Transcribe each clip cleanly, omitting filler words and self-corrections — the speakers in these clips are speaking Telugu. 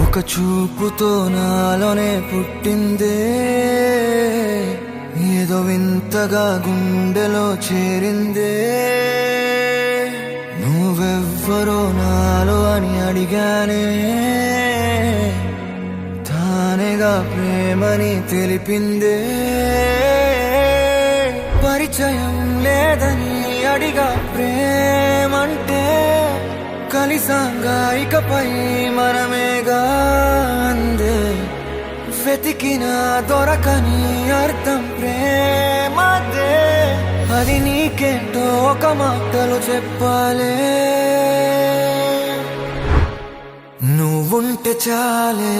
ఒక చూపుతో నాలోనే పుట్టిందే, ఏదో వింతగా గుండెలో చేరిందే. నువ్వెవ్వరో నాలో అని అడిగానే, తానేగా ప్రేమని తెలిపిందే. పరిచయం లేదని అడిగా ప్రేమంటే, కలిసాంగా ఇకపై మనమేగా అందే. వెతికినా దొరకని అర్థం ప్రేమదే, అది నీకేంటో ఒక మాటలు చెప్పాలే. నువ్వుంటే చాలే,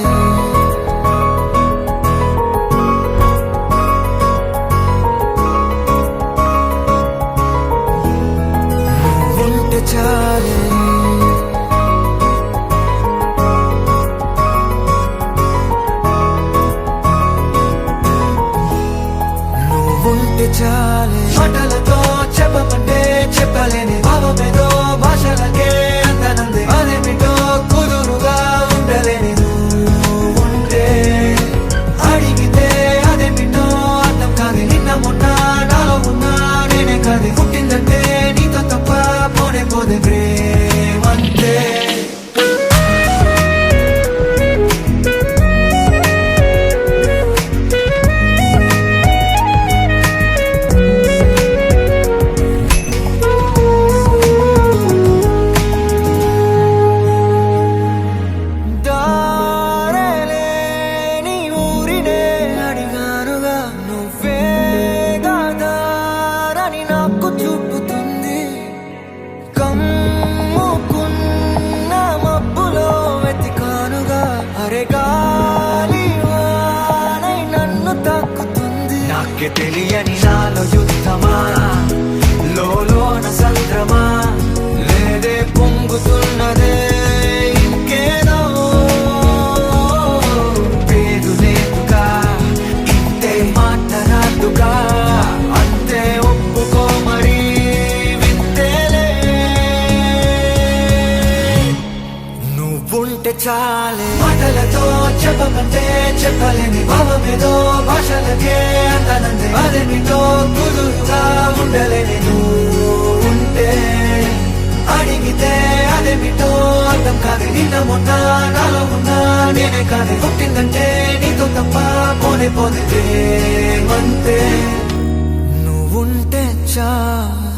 నువ్వుంటే చాలే, నువ్వుంటే చాలే. మాటలతో చెప్పమంటే చెప్పలేని భావమేదో భాషలకే అందనందే. అదేమిటో కుదురుగా ఉండలేని నువ్వుంటే, అడిగితే అదేమిటో అర్థం కాదు. నిన్న మొన్న నాలో ఉన్నా నేనే కాదు. పుట్టిందంటే నీతో తప్ప పోనే పోదే ప్రేమంతే. నాకే తెలియని నాలో యుద్ధమా, లోన సంద్రమా, లేదే పొంగుతున్నదే ఇంకేదో. పేరు లేదుగా ఇంతే మాట్లాడుగా, అంతే ఒప్పుకో మరి వింతేలే. నువ్వుంటే చాలే. మాటలతో చెప్పమంటే చెప్పలేని భావమేదో భాషలకే అందనందే. అదేమిటో కుదురుగా ఉండలేని నువ్వుంటే, అడిగితే అదేమిటో అర్థం కాదు. నిన్న మొన్న నాలో ఉన్నా నేనే కాదు. పుట్టిందంటే నీతో తప్ప పోనే పోదే ప్రేమంతే. నువ్వుంటే చాలు.